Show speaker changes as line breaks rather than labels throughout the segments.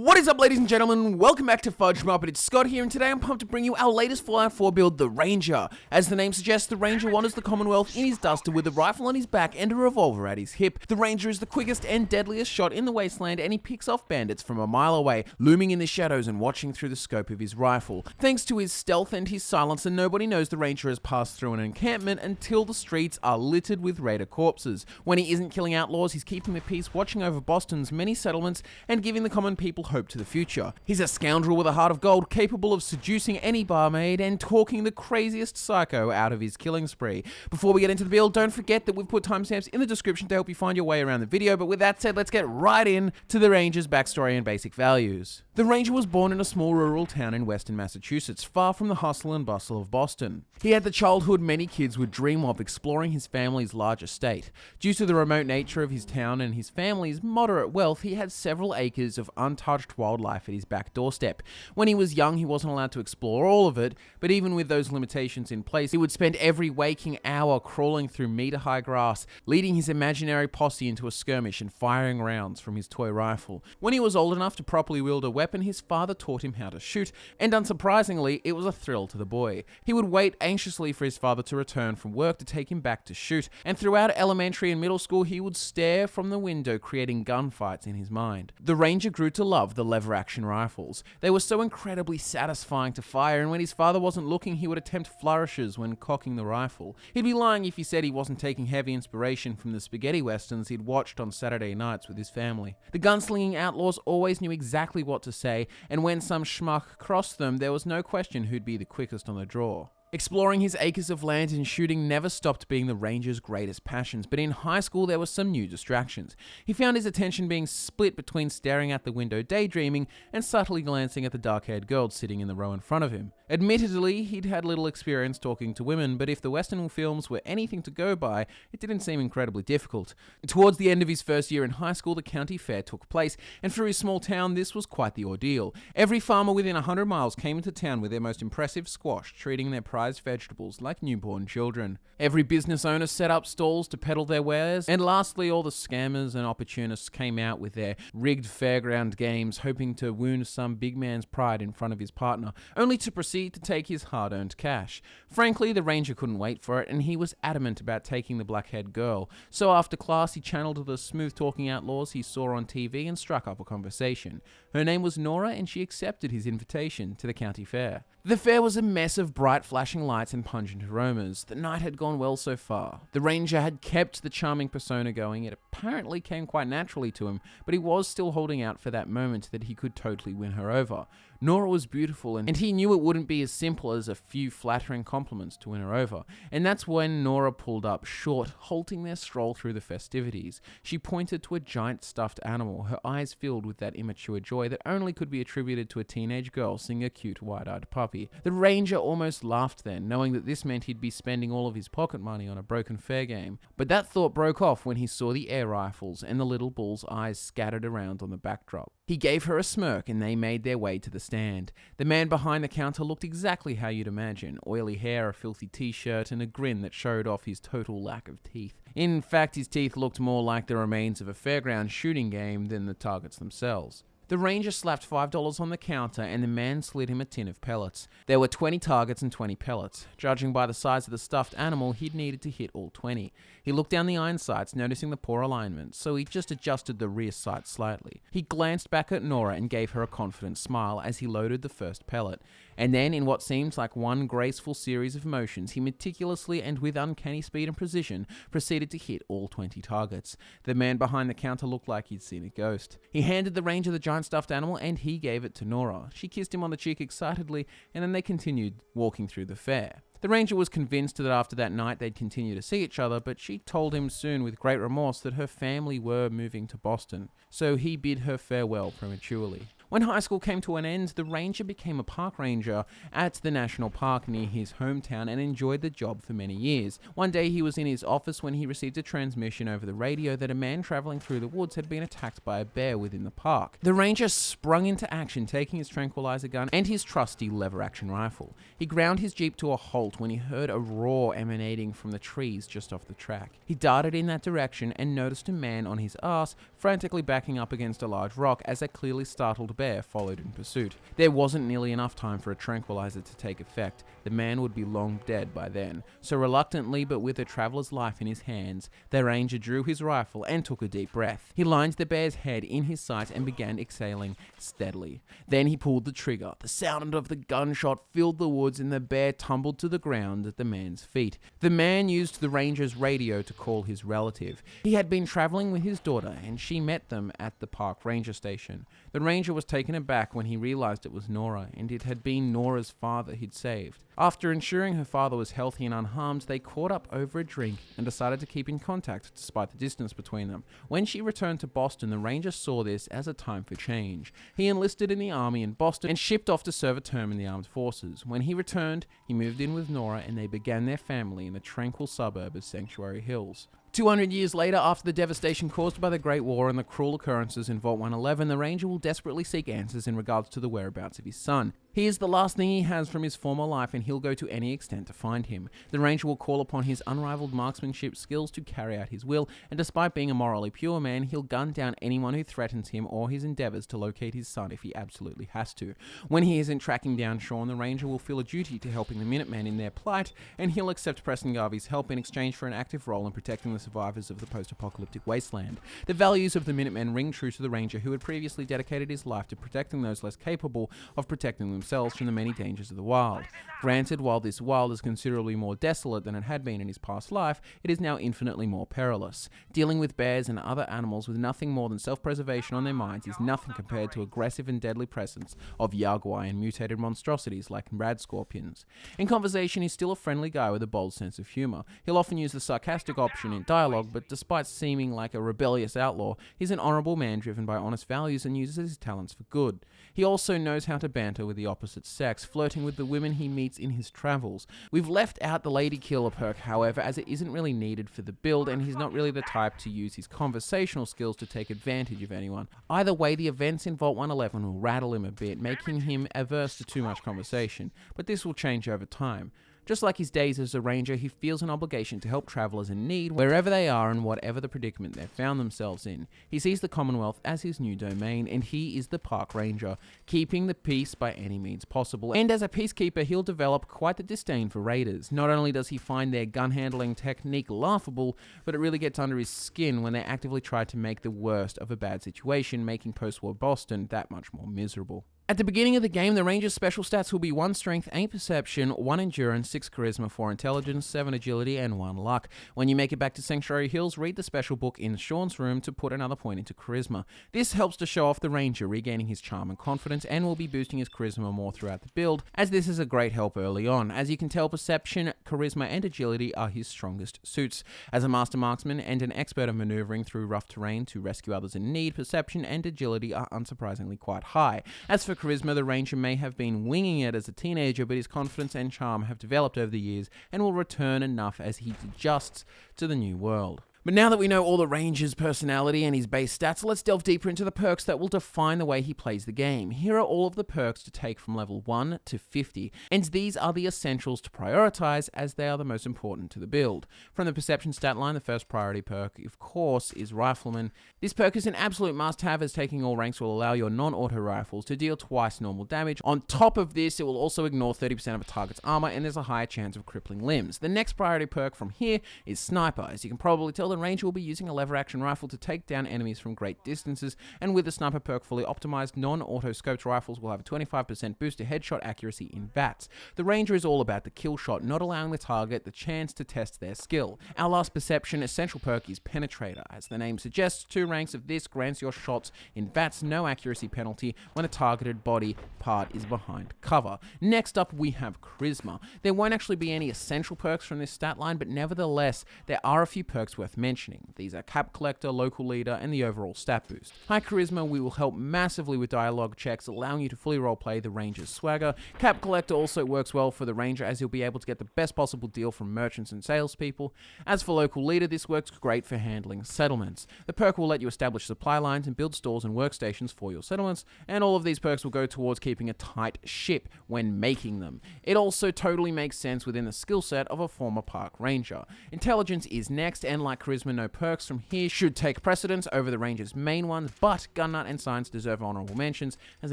What is up, ladies and gentlemen? Welcome back to FudgeMuppet. It's Scott here, and today I'm pumped to bring you our latest Fallout 4 build, the Ranger. As the name suggests, the Ranger wanders the Commonwealth in his duster with a rifle on his back and a revolver at his hip. The Ranger is the quickest and deadliest shot in the wasteland, and he picks off bandits from a mile away, looming in the shadows and watching through the scope of his rifle. Thanks to his stealth and his silencer, nobody knows the Ranger has passed through an encampment until the streets are littered with raider corpses. When he isn't killing outlaws, he's keeping the peace, watching over Boston's many settlements, and giving the common people hope to the future. He's a scoundrel with a heart of gold, capable of seducing any barmaid and talking the craziest psycho out of his killing spree. Before we get into the build, don't forget that we've put timestamps in the description to help you find your way around the video, but with that said, let's get right in to the Ranger's backstory and basic values. The Ranger was born in a small rural town in western Massachusetts, far from the hustle and bustle of Boston. He had the childhood many kids would dream of, exploring his family's large estate. Due to the remote nature of his town and his family's moderate wealth, he had several acres of untouched wildlife at his back doorstep. When he was young, he wasn't allowed to explore all of it, but even with those limitations in place, he would spend every waking hour crawling through meter-high grass, leading his imaginary posse into a skirmish and firing rounds from his toy rifle. When he was old enough to properly wield a weapon, his father taught him how to shoot, and unsurprisingly, it was a thrill to the boy. He would wait anxiously for his father to return from work to take him back to shoot, and throughout elementary and middle school, he would stare from the window, creating gunfights in his mind. The Ranger grew to love the lever-action rifles. They were so incredibly satisfying to fire, and when his father wasn't looking, he would attempt flourishes when cocking the rifle. He'd be lying if he said he wasn't taking heavy inspiration from the spaghetti westerns he'd watched on Saturday nights with his family. The gunslinging outlaws always knew exactly what to say, and when some schmuck crossed them, there was no question who'd be the quickest on the draw. Exploring his acres of land and shooting never stopped being the Ranger's greatest passions, but in high school there were some new distractions. He found his attention being split between staring out the window daydreaming and subtly glancing at the dark-haired girl sitting in the row in front of him. Admittedly, he'd had little experience talking to women, but if the Western films were anything to go by, it didn't seem incredibly difficult. Towards the end of his first year in high school, the county fair took place, and for his small town, this was quite the ordeal. Every farmer within 100 miles came into town with their most impressive squash, treating their prized vegetables like newborn children. Every business owner set up stalls to peddle their wares, and lastly, all the scammers and opportunists came out with their rigged fairground games, hoping to wound some big man's pride in front of his partner, only to proceed to take his hard-earned cash. Frankly, the Ranger couldn't wait for it, and he was adamant about taking the black-haired girl. So after class, he channeled the smooth-talking outlaws he saw on TV and struck up a conversation. Her name was Nora, and she accepted his invitation to the county fair. The fair was a mess of bright flashing lights and pungent aromas. The night had gone well so far. The Ranger had kept the charming persona going. It apparently came quite naturally to him, but he was still holding out for that moment that he could totally win her over. Nora was beautiful, and he knew it wouldn't be as simple as a few flattering compliments to win her over. And that's when Nora pulled up short, halting their stroll through the festivities. She pointed to a giant stuffed animal, her eyes filled with that immature joy that only could be attributed to a teenage girl seeing a cute wide-eyed puppy. The Ranger almost laughed then, knowing that this meant he'd be spending all of his pocket money on a broken fair game. But that thought broke off when he saw the air rifles and the little bull's eyes scattered around on the backdrop. He gave her a smirk and they made their way to the stand. The man behind the counter looked exactly how you'd imagine: oily hair, a filthy t-shirt, and a grin that showed off his total lack of teeth. In fact, his teeth looked more like the remains of a fairground shooting game than the targets themselves. The Ranger slapped $5 on the counter and the man slid him a tin of pellets. There were 20 targets and 20 pellets. Judging by the size of the stuffed animal, he'd needed to hit all 20. He looked down the iron sights, noticing the poor alignment, so he just adjusted the rear sight slightly. He glanced back at Nora and gave her a confident smile as he loaded the first pellet. And then, in what seemed like one graceful series of motions, he meticulously and with uncanny speed and precision proceeded to hit all 20 targets. The man behind the counter looked like he'd seen a ghost. He handed the Ranger the giant stuffed animal and he gave it to Nora. She kissed him on the cheek excitedly, and then they continued walking through the fair. The Ranger was convinced that after that night they'd continue to see each other, but she told him soon with great remorse that her family were moving to Boston, so he bid her farewell prematurely. When high school came to an end, the Ranger became a park ranger at the national park near his hometown and enjoyed the job for many years. One day he was in his office when he received a transmission over the radio that a man traveling through the woods had been attacked by a bear within the park. The Ranger sprung into action, taking his tranquilizer gun and his trusty lever-action rifle. He ground his Jeep to a halt when he heard a roar emanating from the trees just off the track. He darted in that direction and noticed a man on his ass frantically backing up against a large rock as a clearly startled bear followed in pursuit. There wasn't nearly enough time for a tranquilizer to take effect. The man would be long dead by then. So reluctantly, but with a traveler's life in his hands, the ranger drew his rifle and took a deep breath. He lined the bear's head in his sight and began exhaling steadily. Then he pulled the trigger. The sound of the gunshot filled the woods and the bear tumbled to the ground at the man's feet. The man used the ranger's radio to call his relative. He had been traveling with his daughter and she met them at the park ranger station. The ranger was taken aback when he realized it was Nora, and it had been Nora's father he'd saved. After ensuring her father was healthy and unharmed, they caught up over a drink and decided to keep in contact despite the distance between them. When she returned to Boston, the ranger saw this as a time for change. He enlisted in the army in Boston and shipped off to serve a term in the armed forces. When he returned, he moved in with Nora and they began their family in the tranquil suburb of Sanctuary Hills. 200 years later, after the devastation caused by the Great War and the cruel occurrences in Vault 111, the ranger will desperately seek answers in regards to the whereabouts of his son. He is the last thing he has from his former life and he'll go to any extent to find him. The ranger will call upon his unrivaled marksmanship skills to carry out his will, and despite being a morally pure man, he'll gun down anyone who threatens him or his endeavors to locate his son if he absolutely has to. When he isn't tracking down Sean, the ranger will feel a duty to helping the Minutemen in their plight, and he'll accept Preston Garvey's help in exchange for an active role in protecting the survivors of the post-apocalyptic wasteland. The values of the Minutemen ring true to the ranger, who had previously dedicated his life to protecting those less capable of protecting themselves from the many dangers of the wild. Granted, while this wild is considerably more desolate than it had been in his past life, it is now infinitely more perilous. Dealing with bears and other animals with nothing more than self-preservation on their minds is nothing compared to aggressive and deadly presence of Yaguai and mutated monstrosities like rad scorpions. In conversation, he's still a friendly guy with a bold sense of humor. He'll often use the sarcastic option in dialogue, but despite seeming like a rebellious outlaw, he's an honorable man driven by honest values and uses his talents for good. He also knows how to banter with the opposite sex, flirting with the women he meets in his travels. We've left out the lady killer perk, however, as it isn't really needed for the build, and he's not really the type to use his conversational skills to take advantage of anyone. Either way, the events in Vault 111 will rattle him a bit, making him averse to too much conversation, but this will change over time. Just like his days as a ranger, he feels an obligation to help travelers in need wherever they are and whatever the predicament they've found themselves in. He sees the Commonwealth as his new domain, and he is the park ranger, keeping the peace by any means possible. And as a peacekeeper, he'll develop quite the disdain for raiders. Not only does he find their gun handling technique laughable, but it really gets under his skin when they actively try to make the worst of a bad situation, making post-war Boston that much more miserable. At the beginning of the game, the Ranger's special stats will be 1 Strength, 8 Perception, 1 Endurance, 6 Charisma, 4 Intelligence, 7 Agility, and 1 Luck. When you make it back to Sanctuary Hills, read the special book in Sean's room to put another point into Charisma. This helps to show off the Ranger regaining his charm and confidence, and will be boosting his Charisma more throughout the build, as this is a great help early on. As you can tell, Perception, Charisma, and Agility are his strongest suits. As a master marksman and an expert of maneuvering through rough terrain to rescue others in need, Perception and Agility are unsurprisingly quite high. As for Charisma, the Ranger may have been winging it as a teenager, but his confidence and charm have developed over the years and will return enough as he adjusts to the new world. But now that we know all the Ranger's personality and his base stats, let's delve deeper into the perks that will define the way he plays the game. Here are all of the perks to take from level 1 to 50, and these are the essentials to prioritize as they are the most important to the build. From the Perception stat line, the first priority perk, of course, is Rifleman. This perk is an absolute must-have, as taking all ranks will allow your non-auto rifles to deal twice normal damage. On top of this, it will also ignore 30% of a target's armor, and there's a higher chance of crippling limbs. The next priority perk from here is Sniper. As you can probably tell, the Ranger will be using a lever action rifle to take down enemies from great distances, and with the Sniper perk fully optimized, non-auto scoped rifles will have a 25% boost to headshot accuracy in VATS. The Ranger is all about the kill shot, not allowing the target the chance to test their skill. Our last Perception essential perk is Penetrator. As the name suggests, 2 ranks of this grants your shots in VATS no accuracy penalty when a targeted body part is behind cover. Next up, we have Charisma. There won't actually be any essential perks from this stat line, but nevertheless, there are a few perks worth mentioning. These are Cap Collector, Local Leader, and the overall stat boost. High Charisma will help massively with dialogue checks, allowing you to fully roleplay the Ranger's swagger. Cap Collector also works well for the Ranger, as you'll be able to get the best possible deal from merchants and salespeople. As for Local Leader, this works great for handling settlements. The perk will let you establish supply lines and build stores and workstations for your settlements, and all of these perks will go towards keeping a tight ship when making them. It also totally makes sense within the skill set of a former park ranger. Intelligence is next, and like charisma, no perks from here should take precedence over the ranger's main ones, but gun nut and science deserve honorable mentions, as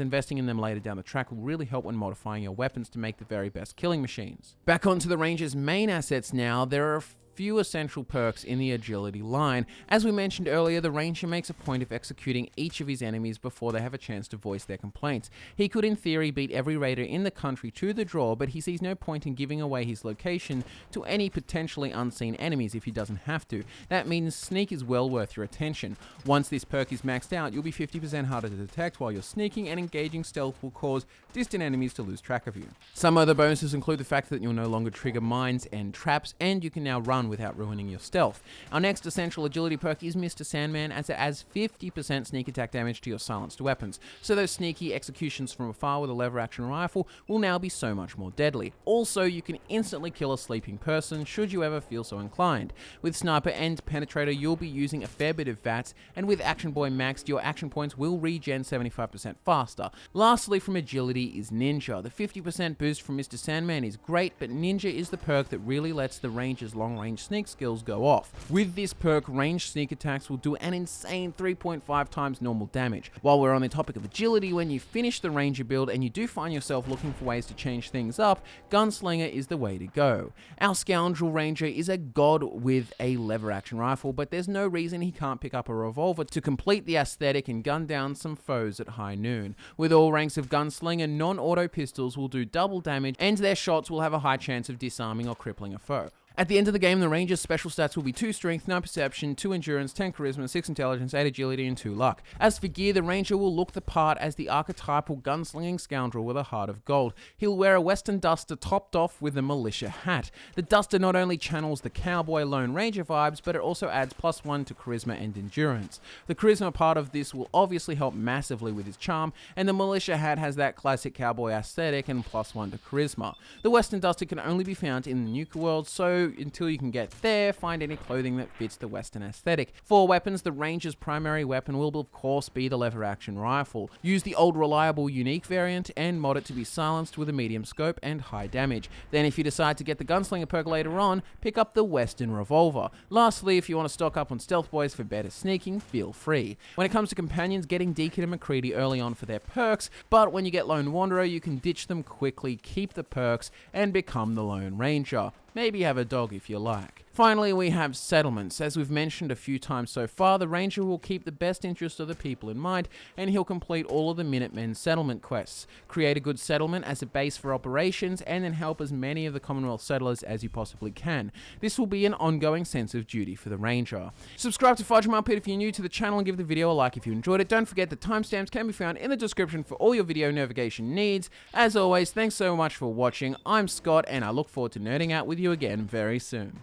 investing in them later down the track will really help when modifying your weapons to make the very best killing machines. Back onto the ranger's main assets now, there are few essential perks in the agility line. As we mentioned earlier, the ranger makes a point of executing each of his enemies before they have a chance to voice their complaints. He could in theory beat every raider in the country to the draw, but he sees no point in giving away his location to any potentially unseen enemies if he doesn't have to. That means sneak is well worth your attention. Once this perk is maxed out, you'll be 50% harder to detect while you're sneaking, and engaging stealth will cause distant enemies to lose track of you. Some other bonuses include the fact that you'll no longer trigger mines and traps, and you can now run without ruining your stealth. Our next essential agility perk is Mr. Sandman, as it adds 50% sneak attack damage to your silenced weapons, so those sneaky executions from afar with a lever action rifle will now be so much more deadly. Also, you can instantly kill a sleeping person should you ever feel so inclined. With Sniper and Penetrator, you'll be using a fair bit of VATS, and with Action Boy maxed, your action points will regen 75% faster. Lastly, from agility is Ninja. The 50% boost from Mr. Sandman is great, but Ninja is the perk that really lets the ranger's long-range sneak skills go off. With this perk, ranged sneak attacks will do an insane 3.5 times normal damage. While we're on the topic of agility, when you finish the ranger build and you do find yourself looking for ways to change things up, Gunslinger is the way to go. Our Scoundrel Ranger is a god with a lever action rifle, but there's no reason he can't pick up a revolver to complete the aesthetic and gun down some foes at high noon. With all ranks of Gunslinger, non-auto pistols will do double damage, and their shots will have a high chance of disarming or crippling a foe. At the end of the game, the ranger's special stats will be 2 strength, 9 perception, 2 endurance, 10 charisma, 6 intelligence, 8 agility, and 2 luck. As for gear, the ranger will look the part as the archetypal gunslinging scoundrel with a heart of gold. He'll wear a western duster topped off with a militia hat. The duster not only channels the cowboy lone ranger vibes, but it also adds +1 to charisma and endurance. The charisma part of this will obviously help massively with his charm, and the militia hat has that classic cowboy aesthetic and +1 to charisma. The western duster can only be found in the Nuka world, so until you can get there, find any clothing that fits the western aesthetic. For weapons, the ranger's primary weapon will of course be the lever action rifle. Use the old reliable unique variant and mod it to be silenced with a medium scope and high damage. Then if you decide to get the gunslinger perk later on, pick up the western revolver. Lastly, if you want to stock up on stealth boys for better sneaking, feel free. When it comes to companions, getting Deacon and McCready early on for their perks, but when you get Lone Wanderer, you can ditch them quickly, keep the perks, and become the Lone Ranger. Maybe have a dog if you like. Finally, we have settlements. As we've mentioned a few times so far, the ranger will keep the best interest of the people in mind, and he'll complete all of the Minutemen's settlement quests. Create a good settlement as a base for operations, and then help as many of the Commonwealth settlers as you possibly can. This will be an ongoing sense of duty for the ranger. Subscribe to FudgeMuppet if you're new to the channel, and give the video a like if you enjoyed it. Don't forget that timestamps can be found in the description for all your video navigation needs. As always, thanks so much for watching. I'm Scott, and I look forward to nerding out with you again very soon.